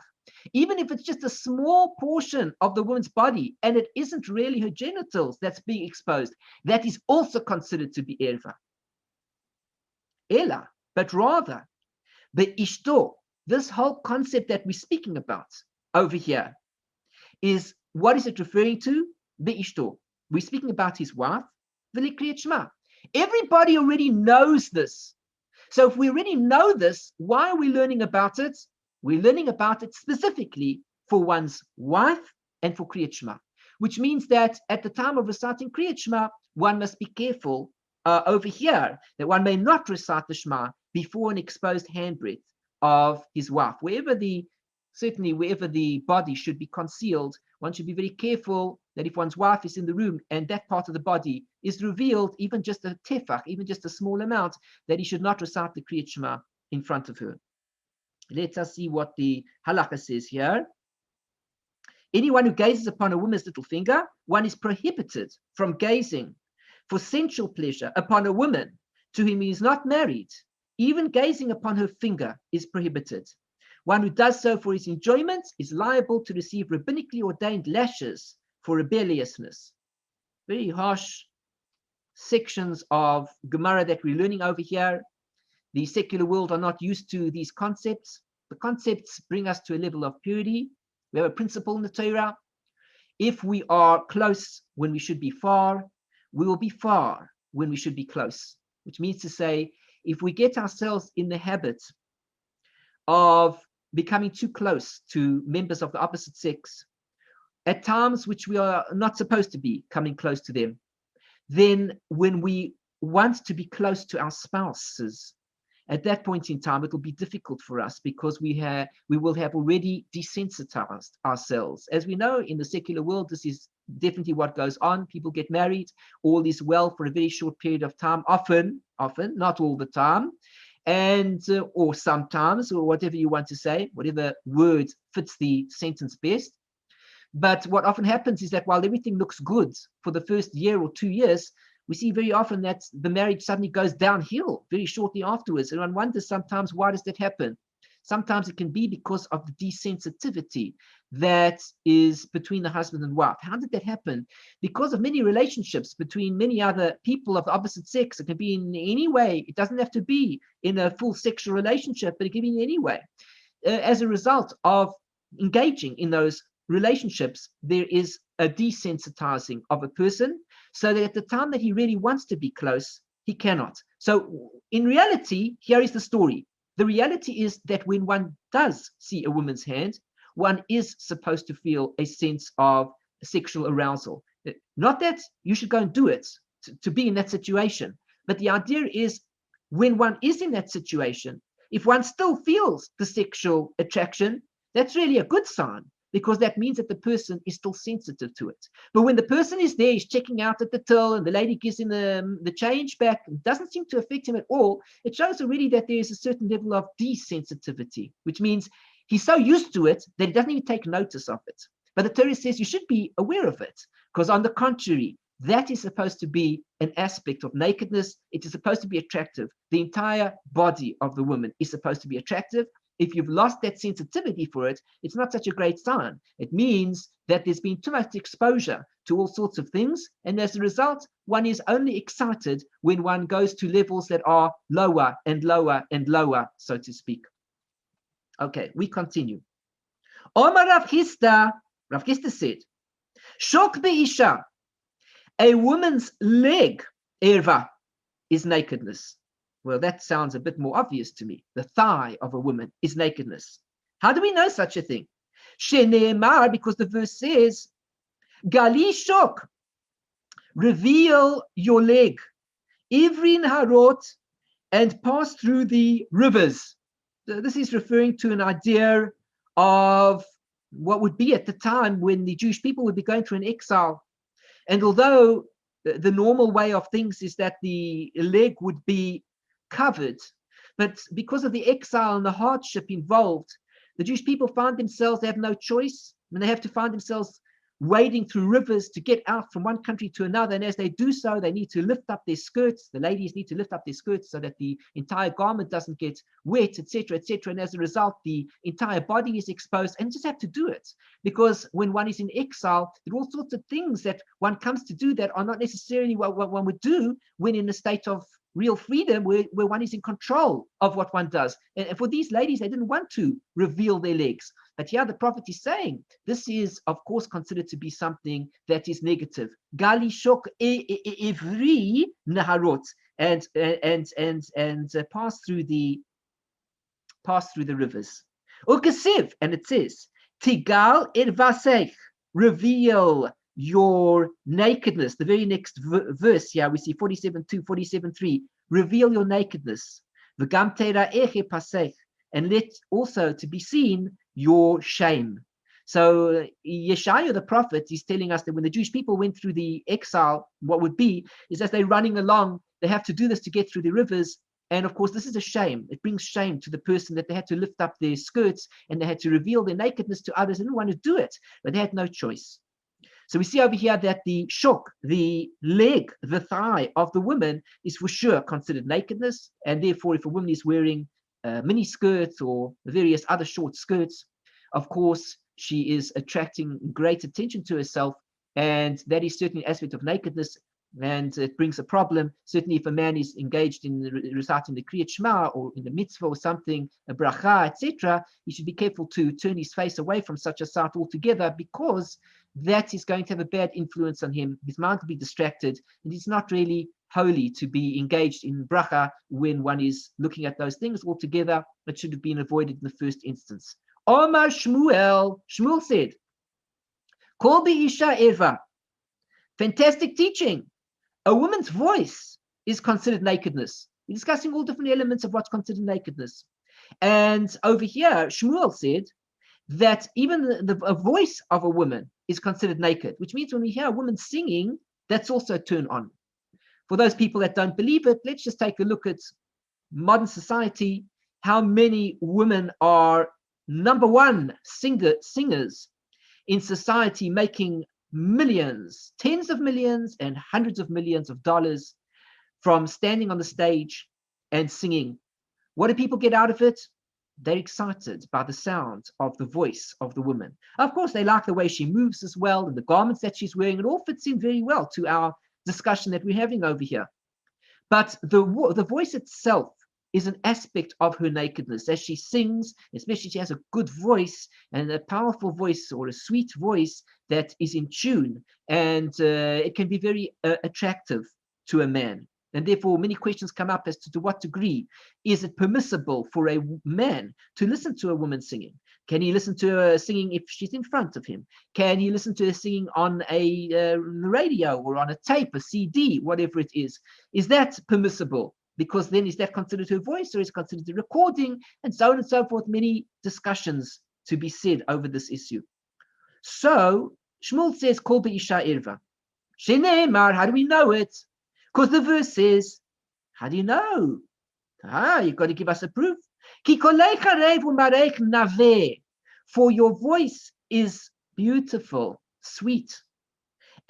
even if it's just a small portion of the woman's body and it isn't really her genitals that's being exposed, that is also considered to be erva. Ela, but rather, the ishto, this whole concept that we're speaking about over here, is, what is it referring to? The ishto. We're speaking about his wife, v'likriyat Shema. Everybody already knows this. So if we already know this, why are we learning about it? We're learning about it specifically for one's wife and for Kriyat Shema, which means that at the time of reciting Kriyat Shema, one must be careful over here that one may not recite the Shema before an exposed handbreadth of his wife. Wherever the body should be concealed, one should be very careful that if one's wife is in the room and that part of the body is revealed, even just a tefach, even just a small amount, that he should not recite the Kriyat Shema in front of her. Let us see what the halakha says here. Anyone who gazes upon a woman's little finger, one is prohibited from gazing for sensual pleasure upon a woman to whom he is not married. Even gazing upon her finger is prohibited. One who does so for his enjoyment is liable to receive rabbinically ordained lashes for rebelliousness. Very harsh sections of Gemara that we're learning over here. The secular world are not used to these concepts. The concepts bring us to a level of purity. We have a principle in the Torah. If we are close when we should be far, we will be far when we should be close. Which means to say, if we get ourselves in the habit of becoming too close to members of the opposite sex, at times which we are not supposed to be coming close to them, then when we want to be close to our spouses, at that point in time, it will be difficult for us because we will have already desensitized ourselves. As we know, in the secular world, this is definitely what goes on. People get married, all is well for a very short period of time, often, not all the time, and or sometimes, or whatever you want to say, whatever word fits the sentence best. But what often happens is that while everything looks good for the first year or 2 years, we see very often that the marriage suddenly goes downhill very shortly afterwards. And one wonders sometimes, why does that happen? Sometimes it can be because of the desensitivity that is between the husband and wife. How did that happen? Because of many relationships between many other people of the opposite sex. It can be in any way. It doesn't have to be in a full sexual relationship, but it can be in any way. As a result of engaging in those relationships, there is a desensitizing of a person, so that at the time that he really wants to be close, he cannot. So in reality, here is the story. The reality is that when one does see a woman's hand, one is supposed to feel a sense of sexual arousal. Not that you should go and do it to be in that situation, but the idea is when one is in that situation, if one still feels the sexual attraction, that's really a good sign, because that means that the person is still sensitive to it. But when the person is there, he's checking out at the till, and the lady gives him the change back, it doesn't seem to affect him at all. It shows already that there is a certain level of desensitivity, which means he's so used to it that he doesn't even take notice of it. But the Torah says you should be aware of it, because on the contrary, that is supposed to be an aspect of nakedness. It is supposed to be attractive. The entire body of the woman is supposed to be attractive. If you've lost that sensitivity for it, it's not such a great sign. It means that there's been too much exposure to all sorts of things, and as a result, one is only excited when one goes to levels that are lower and lower and lower, so to speak. Okay, we continue. Omar Rav Chisda said, Shok be'isha, a woman's leg, erva, is nakedness. Well, that sounds a bit more obvious to me. The thigh of a woman is nakedness. How do we know such a thing? Shene'emar, because the verse says, Gali shok, reveal your leg, ivrin harot, and pass through the rivers. So this is referring to an idea of what would be at the time when the Jewish people would be going through an exile. And although the normal way of things is that the leg would be covered, but because of the exile and the hardship involved, the Jewish people find themselves, they have no choice, and they have to find themselves wading through rivers to get out from one country to another. And as they do so, they need to lift up their skirts. The ladies need to lift up their skirts so that the entire garment doesn't get wet, etc., etc. And as a result, the entire body is exposed, and just have to do it. Because when one is in exile, there are all sorts of things that one comes to do that are not necessarily what one would do when in a state of real freedom, where one is in control of what one does. And for these ladies, they didn't want to reveal their legs. But here the prophet is saying, this is, of course, considered to be something that is negative. Gali shok evri naharot, and pass through the rivers. Ukasiv, and it says, Tigal irvasech, reveal your nakedness. The very next verse here, we see 47:2, 47:3, reveal your nakedness. V'gam tera'eche pasech, and let also to be seen your shame. So Yeshaya the prophet is telling us that when the Jewish people went through the exile, what would be is as they're running along, they have to do this to get through the rivers. And of course, this is a shame. It brings shame to the person that they had to lift up their skirts and they had to reveal their nakedness to others. They didn't want to do it, but they had no choice. So we see over here that the shok, the leg, the thigh of the woman is for sure considered nakedness. And therefore, if a woman is wearing mini skirts or various other short skirts, of course, she is attracting great attention to herself. And that is certainly an aspect of nakedness. And it brings a problem. Certainly, if a man is engaged in reciting the Kriyat Shema or in the mitzvah or something, a bracha, etc., he should be careful to turn his face away from such a sight altogether, because that is going to have a bad influence on him. His mind will be distracted, and it's not really holy to be engaged in bracha when one is looking at those things altogether. It should have been avoided in the first instance. Omar Shmuel said, Kol Isha Eva. Fantastic teaching. A woman's voice is considered nakedness. We're discussing all different elements of what's considered nakedness. And over here, Shmuel said that even the voice of a woman is considered naked, which means when we hear a woman singing, that's also turned on. For those people that don't believe it, let's just take a look at modern society. How many women are number one singers in society, making millions, tens of millions and hundreds of millions of dollars from standing on the stage and singing. What do people get out of it? They're excited by the sound of the voice of the woman. Of course, they like the way she moves as well, and the garments that she's wearing. It all fits in very well to our discussion that we're having over here. But the voice itself is an aspect of her nakedness. As she sings, especially if she has a good voice and a powerful voice or a sweet voice that is in tune, and it can be very attractive to a man. And therefore, many questions come up as to what degree is it permissible for a man to listen to a woman singing? Can he listen to her singing if she's in front of him? Can he listen to her singing on a radio or on a tape, a CD, whatever it is? Is that permissible? Because then is that considered her voice, or is it considered a recording, and so on and so forth? Many discussions to be said over this issue. So Shmuel says, Kol Isha Irva. Shene'emar, how do we know it? Because the verse says, how do you know? You've got to give us a proof. For your voice is beautiful, sweet,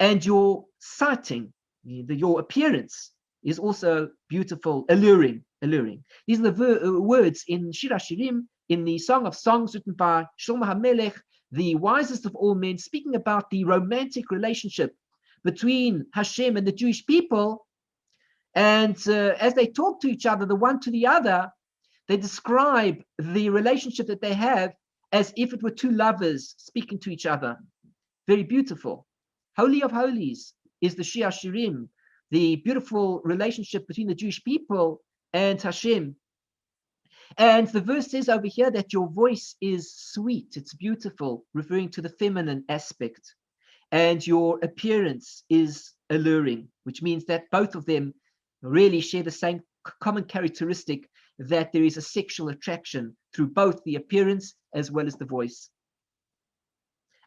and your sighting, your appearance, is also beautiful, alluring. These are the words in Shir HaShirim, in the Song of Songs written by Shlomo HaMelech, the wisest of all men, speaking about the romantic relationship between Hashem and the Jewish people. And as they talk to each other, the one to the other, they describe the relationship that they have as if it were two lovers speaking to each other. Very beautiful. Holy of Holies is the Shir HaShirim, the beautiful relationship between the Jewish people and Hashem. And the verse says over here that your voice is sweet, it's beautiful, referring to the feminine aspect. And your appearance is alluring, which means that both of them really share the same common characteristic, that there is a sexual attraction through both the appearance as well as the voice.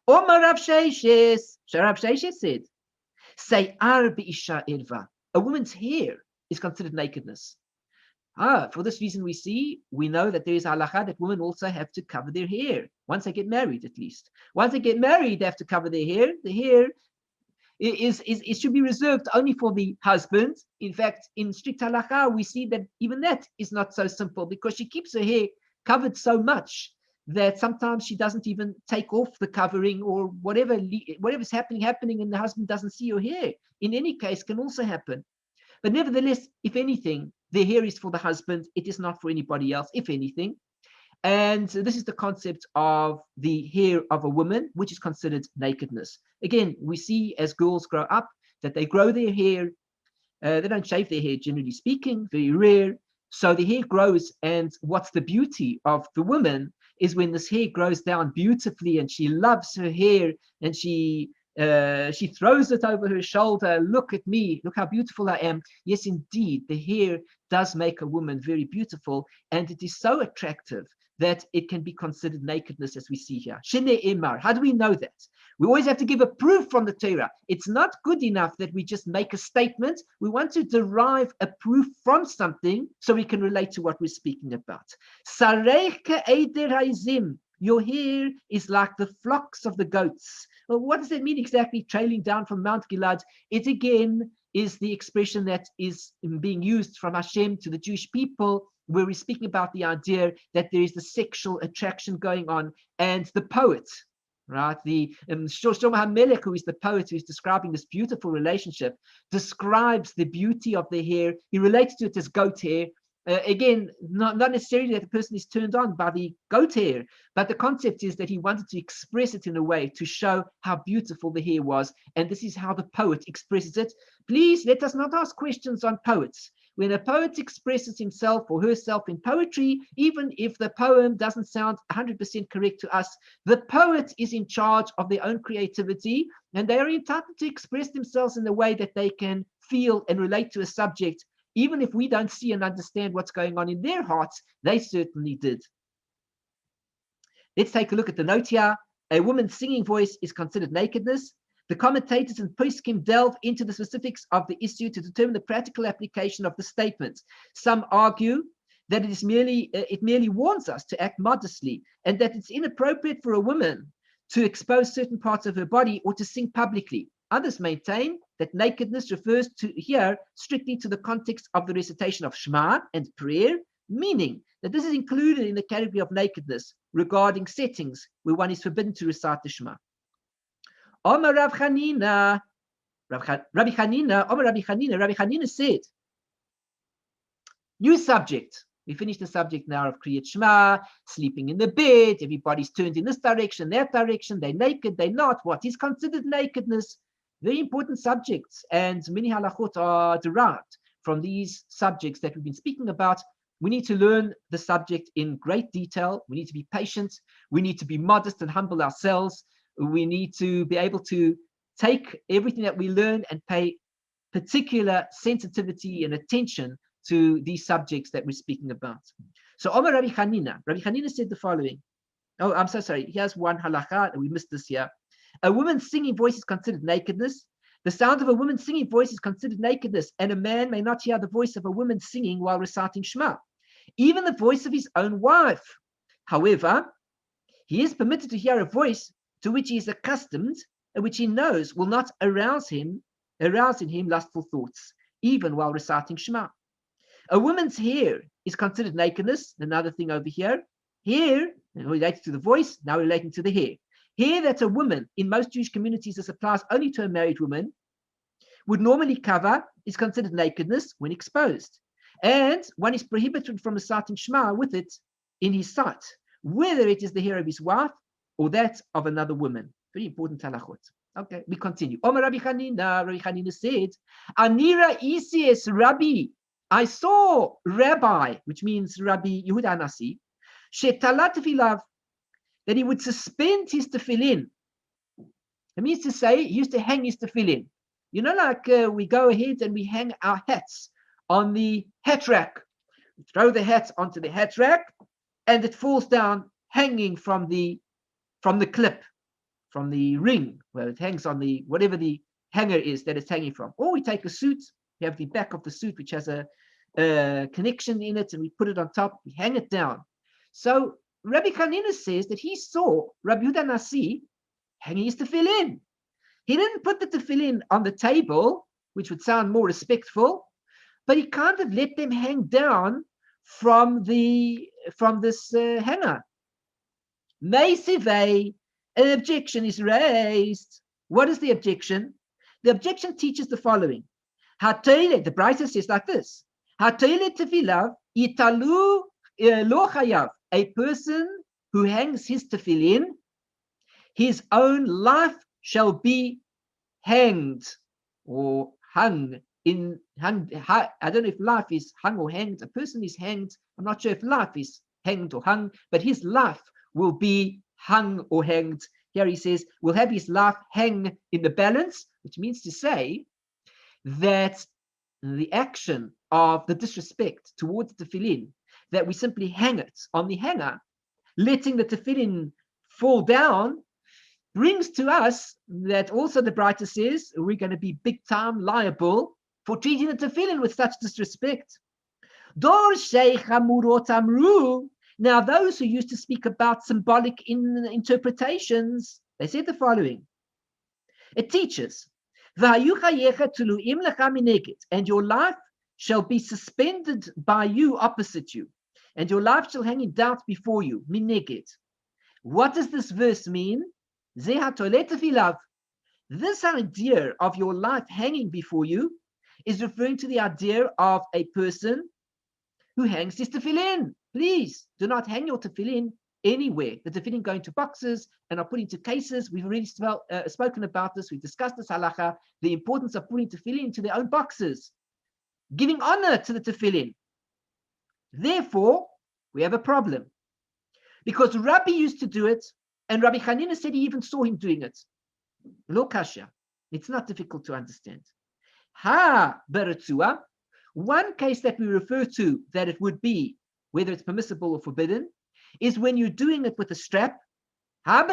Omar Rav Sheshes said, Sayar B'isha Irva, a woman's hair is considered nakedness. For this reason we know that there is halacha that women also have to cover their hair, once they get married at least. Once they get married, they have to cover their hair. The hair it should be reserved only for the husband. In fact, in strict halacha, we see that even that is not so simple, because she keeps her hair covered so much that sometimes she doesn't even take off the covering, or whatever's happening, and the husband doesn't see her hair. In any case, can also happen. But nevertheless, if anything, the hair is for the husband. It is not for anybody else, if anything. And this is the concept of the hair of a woman, which is considered nakedness. Again, we see as girls grow up that they grow their hair. They don't shave their hair, generally speaking, very rare. So the hair grows, and what's the beauty of the woman is when this hair grows down beautifully, and she loves her hair, and she throws it over her shoulder. Look at me, look how beautiful I am. Yes, indeed, the hair does make a woman very beautiful, and it is so attractive that it can be considered nakedness, as we see here. Shene Emar. How do we know that? We always have to give a proof from the Torah. It's not good enough that we just make a statement. We want to derive a proof from something so we can relate to what we're speaking about. Sarecha Eider Haizim. Your hair is like the flocks of the goats. Well, what does that mean exactly, trailing down from Mount Gilad? It again is the expression that is being used from Hashem to the Jewish people, where we're speaking about the idea that there is the sexual attraction going on. And the poet, right, the Shlomo HaMelech, who is the poet who is describing this beautiful relationship, describes the beauty of the hair. He relates to it as goat hair. Again, not necessarily that the person is turned on by the goat hair, but the concept is that he wanted to express it in a way to show how beautiful the hair was, and this is how the poet expresses it. Please let us not ask questions on poets. When a poet expresses himself or herself in poetry, even if the poem doesn't sound 100% correct to us, the poet is in charge of their own creativity, and they are entitled to express themselves in the way that they can feel and relate to a subject. Even if we don't see and understand what's going on in their hearts, they certainly did. Let's take a look at the note here. A woman's singing voice is considered nakedness. The commentators and poskim delve into the specifics of the issue to determine the practical application of the statement. Some argue that it merely warns us to act modestly, and that it's inappropriate for a woman to expose certain parts of her body or to sing publicly. Others maintain that nakedness refers to here strictly to the context of the recitation of Shema and prayer, meaning that this is included in the category of nakedness regarding settings where one is forbidden to recite the Shema. Omar Rabbi Chanina said, new subject. We finished the subject now of Kriyat Shema, sleeping in the bed, everybody's turned in this direction, that direction, they're naked, they're not. What is considered nakedness? Very important subjects, and many halachot are derived from these subjects that we've been speaking about. We need to learn the subject in great detail. We need to be patient. We need to be modest and humble ourselves. We need to be able to take everything that we learn and pay particular sensitivity and attention to these subjects that we're speaking about. So Omar Rabbi Chanina said the following. Oh, I'm so sorry. Here's one halacha. We missed this here. A woman's singing voice is considered nakedness. The sound of a woman's singing voice is considered nakedness, and a man may not hear the voice of a woman singing while reciting Shema, even the voice of his own wife. However, he is permitted to hear a voice to which he is accustomed and which he knows will not arouse in him lustful thoughts, even while reciting Shema. A woman's hair is considered nakedness. Another thing over here. Hair related to the voice, now relating to the hair. Hair that a woman, in most Jewish communities, this applies only to a married woman, would normally cover is considered nakedness when exposed. And one is prohibited from reciting Shema with it in his sight, whether it is the hair of his wife or that of another woman. Very important halachot. Okay, we continue. Omar Rabbi Chanina said, Anira Isies Rabbi, I saw Rabbi, which means Rabbi Yehuda Anasi, Shetalat Filav, that he would suspend his tefillin. It means to say he used to hang his tefillin. You know, like we go ahead and we hang our hats on the hat rack. We throw the hats onto the hat rack, and it falls down hanging from the clip, from the ring where it hangs on the whatever the hanger is that it's hanging from. Or we take a suit, we have the back of the suit which has a connection in it, and we put it on top, we hang it down. So Rabbi Hanina says that he saw Rabbi Yehuda Nasi hanging his tefillin. He didn't put the tefillin on the table, which would sound more respectful, but he kind of let them hang down from this hanger. Meisivei, an objection is raised. What is the objection? The objection teaches the following. The Brisa says like this: tefilav italu lo chayav. A person who hangs his tefillin, his own life shall be hanged or hung. I don't know if life is hung or hanged. A person is hanged. I'm not sure if life is hanged or hung, but his life will be hung or hanged. Here he says, we'll have his life hang in the balance, which means to say that the action of the disrespect towards the tefillin, that we simply hang it on the hanger, letting the tefillin fall down, brings to us that also the Brita says we're going to be big time liable for treating the tefillin with such disrespect. Now, those who used to speak about symbolic interpretations, they said the following. It teaches, and your life shall be suspended by you opposite you, and your life shall hang in doubt before you. What does this verse mean? This idea of your life hanging before you is referring to the idea of a person who hangs his tefillin. Please do not hang your tefillin anywhere. The tefillin go into boxes and are put into cases. We've already spoken about this. We've discussed this halacha, the importance of putting tefillin into their own boxes, giving honor to the tefillin. Therefore, we have a problem. Because Rabbi used to do it, and Rabbi Hanina said he even saw him doing it. Lo kasha. It's not difficult to understand. Beratzua. One case that we refer to that it would be, whether it's permissible or forbidden, is when you're doing it with a strap. And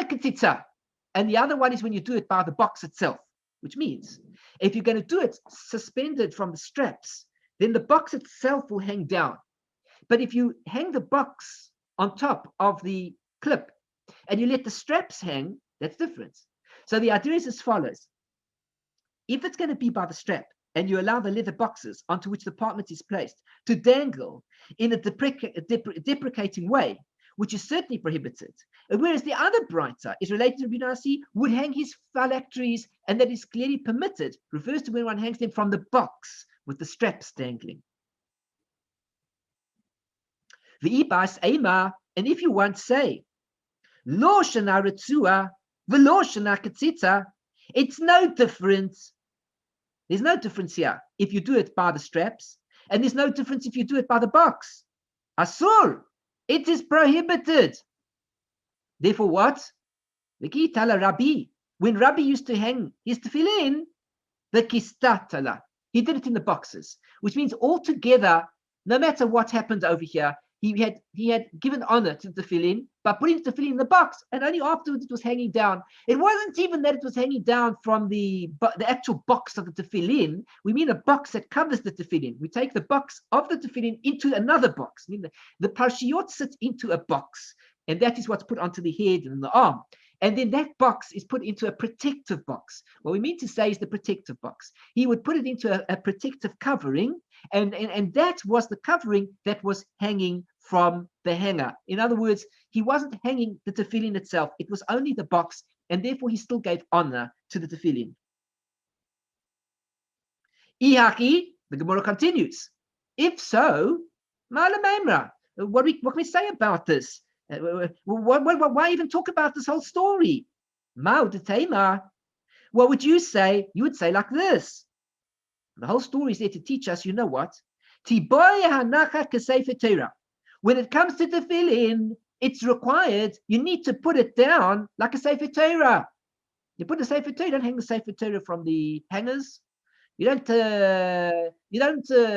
the other one is when you do it by the box itself, which means if you're going to do it suspended from the straps, then the box itself will hang down. But if you hang the box on top of the clip and you let the straps hang, that's different. So the idea is as follows. If it's going to be by the strap and you allow the leather boxes onto which the partment is placed to dangle in a deprecating way, which is certainly prohibited, whereas the other Brita is related to Rabbi Nasi, would hang his phylacteries, and that is clearly permitted, refers to when one hangs them from the box with the straps dangling. The ibas ema, and if you once say, lo shana retzua, v'lo shana ketzitza, it's no difference. There's no difference here if you do it by the straps, and there's no difference if you do it by the box. Asur, it is prohibited. Therefore, what? Rabbi. When Rabbi used to hang his tefillin, the kistatala, he did it in the boxes, which means altogether, no matter what happened over here, he had given honor to the tefillin by putting the tefillin in the box, and only afterwards it was hanging down. It wasn't even that it was hanging down from the actual box of the tefillin. We mean a box that covers the tefillin. We take the box of the tefillin into another box. I mean, the parshiyot sits into a box, and that is what's put onto the head and the arm. And then that box is put into a protective box. What we mean to say is the protective box. He would put it into a protective covering, and that was the covering that was hanging from the hanger. In other words, he wasn't hanging the tefillin itself. It was only the box, and therefore he still gave honor to the tefillin. Ihaki, the Gemara continues. If so, what can we say about this? Why even talk about this whole story? What would you say? You would say like this. The whole story is there to teach us, you know what? When it comes to tefillin, it's required, you need to put it down like a Sefer Torah. You put the Sefer Torah, you don't hang the Sefer Torah from the hangers. You don't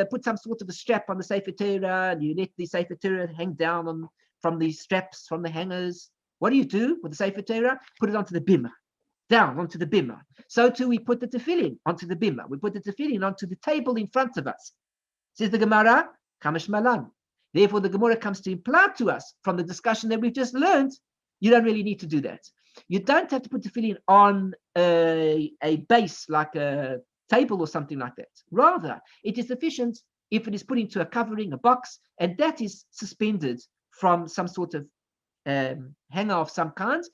put some sort of a strap on the Sefer Torah and you let the Sefer Torah hang down from the straps, from the hangers. What do you do with the Sefer Torah? Put it onto the bimah, down onto the bimah. So too, we put the tefillin onto the bimah. We put the tefillin onto the table in front of us. Says the Gemara, Kamash Malan. Therefore, the Gemara comes to imply to us from the discussion that we've just learned, you don't really need to do that. You don't have to put the tefillin on a base like a table or something like that. Rather, it is sufficient if it is put into a covering, a box, and that is suspended from some sort of hanger of some kind,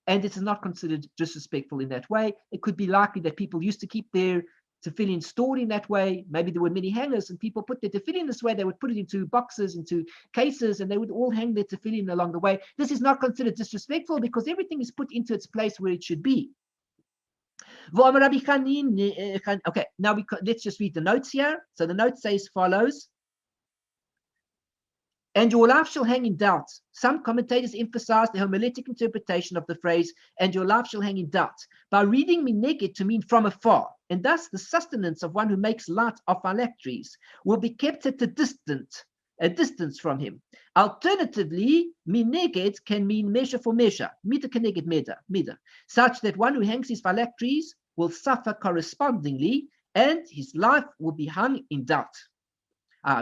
and it is not considered disrespectful in that way. It could be likely that people used to keep their tefillin stored in that way. Maybe there were many hangers and people put their tefillin this way. They would put it into boxes, into cases, and they would all hang their tefillin along the way. This is not considered disrespectful because everything is put into its place where it should be. Okay, now let's just read the notes here. So the note says follows. And your life shall hang in doubt. Some commentators emphasize the homiletic interpretation of the phrase, and your life shall hang in doubt, by reading mineged to mean from afar, and thus the sustenance of one who makes light of phylacteries will be kept at a distance from him. Alternatively, mineged can mean measure for measure, mida keneged mida, such that one who hangs his phylacteries will suffer correspondingly, and his life will be hung in doubt.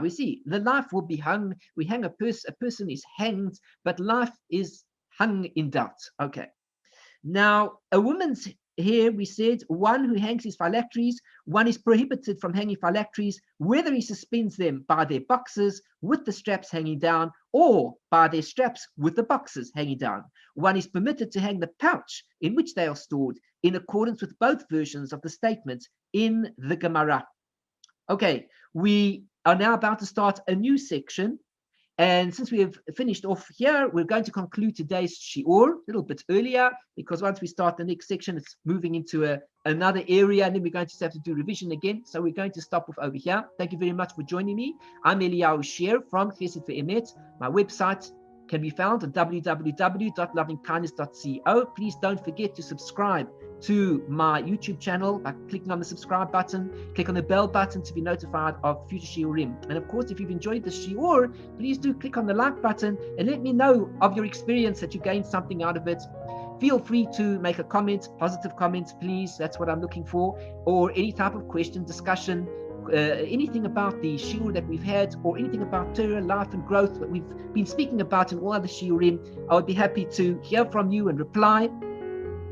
We see the life will be hung. We hang a person is hanged, but life is hung in doubt. Okay. Now, a woman's hair, we said, one who hangs his phylacteries, one is prohibited from hanging phylacteries, whether he suspends them by their boxes with the straps hanging down or by their straps with the boxes hanging down. One is permitted to hang the pouch in which they are stored in accordance with both versions of the statement in the Gemara. Okay, we are now about to start a new section. And since we have finished off here, we're going to conclude today's shiur a little bit earlier, because once we start the next section, it's moving into another area, and then we're going to have to do revision again. So we're going to stop off over here. Thank you very much for joining me. I'm Eliyahu Sher from Chesed Ve'emet. My website can be found at www.lovingkindness.co. Please don't forget to subscribe to my YouTube channel by clicking on the subscribe button. Click on the bell button to be notified of future shiurim. And of course, if you've enjoyed the shiur, please do click on the like button and let me know of your experience, that you gained something out of it. Feel free to make a comment, positive comments, please. That's what I'm looking for. Or any type of question, discussion, anything about the shiur that we've had, or anything about Torah, life and growth that we've been speaking about in all other shiurim. I would be happy to hear from you and reply.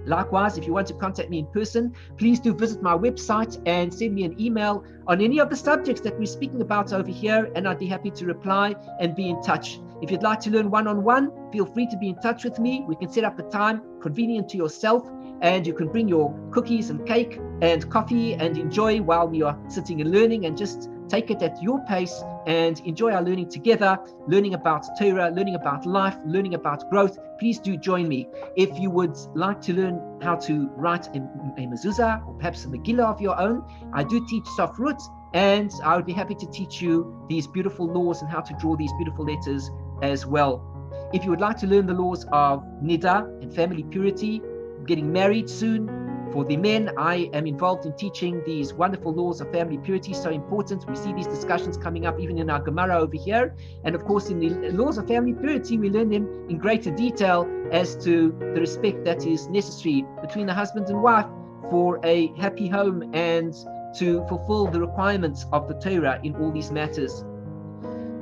Likewise, if you want to contact me in person, please do visit my website and send me an email on any of the subjects that we're speaking about over here, and I'd be happy to reply and be in touch. If you'd like to learn one-on-one, feel free to be in touch with me. We can set up a time convenient to yourself, and you can bring your cookies and cake and coffee and enjoy while we are sitting and learning, and just take it at your pace and enjoy our learning together, learning about Torah, learning about life, learning about growth. Please do join me. If you would like to learn how to write a mezuzah or perhaps a Megillah of your own, I do teach Sofrut, and I would be happy to teach you these beautiful laws and how to draw these beautiful letters as well. If you would like to learn the laws of Nida and family purity, getting married soon, for the men, I am involved in teaching these wonderful laws of family purity, so important. We see these discussions coming up even in our Gemara over here. And of course, in the laws of family purity, we learn them in greater detail as to the respect that is necessary between the husband and wife for a happy home and to fulfill the requirements of the Torah in all these matters.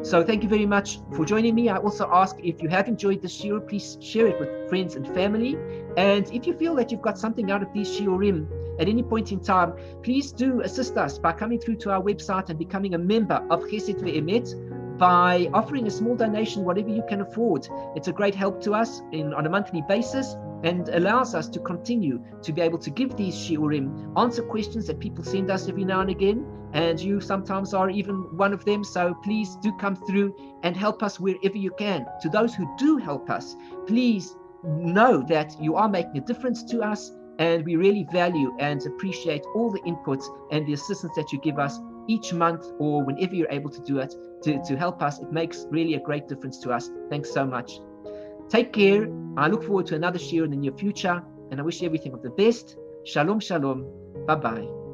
So thank you very much for joining me. I also ask, if you have enjoyed this shiur, please share it with friends and family. And if you feel that you've got something out of these shiurim at any point in time, please do assist us by coming through to our website and becoming a member of Chesed Ve'emet by offering a small donation, whatever you can afford. It's a great help to us on a monthly basis, and allows us to continue to be able to give these shiurim, answer questions that people send us every now and again, and you sometimes are even one of them. So please do come through and help us wherever you can. To those who do help us, please know that you are making a difference to us, and we really value and appreciate all the inputs and the assistance that you give us each month, or whenever you're able to do it, to help us. It makes really a great difference to us. Thanks so much. Take care. I look forward to another shiur in the near future, and I wish you everything of the best. Shalom, shalom. Bye-bye.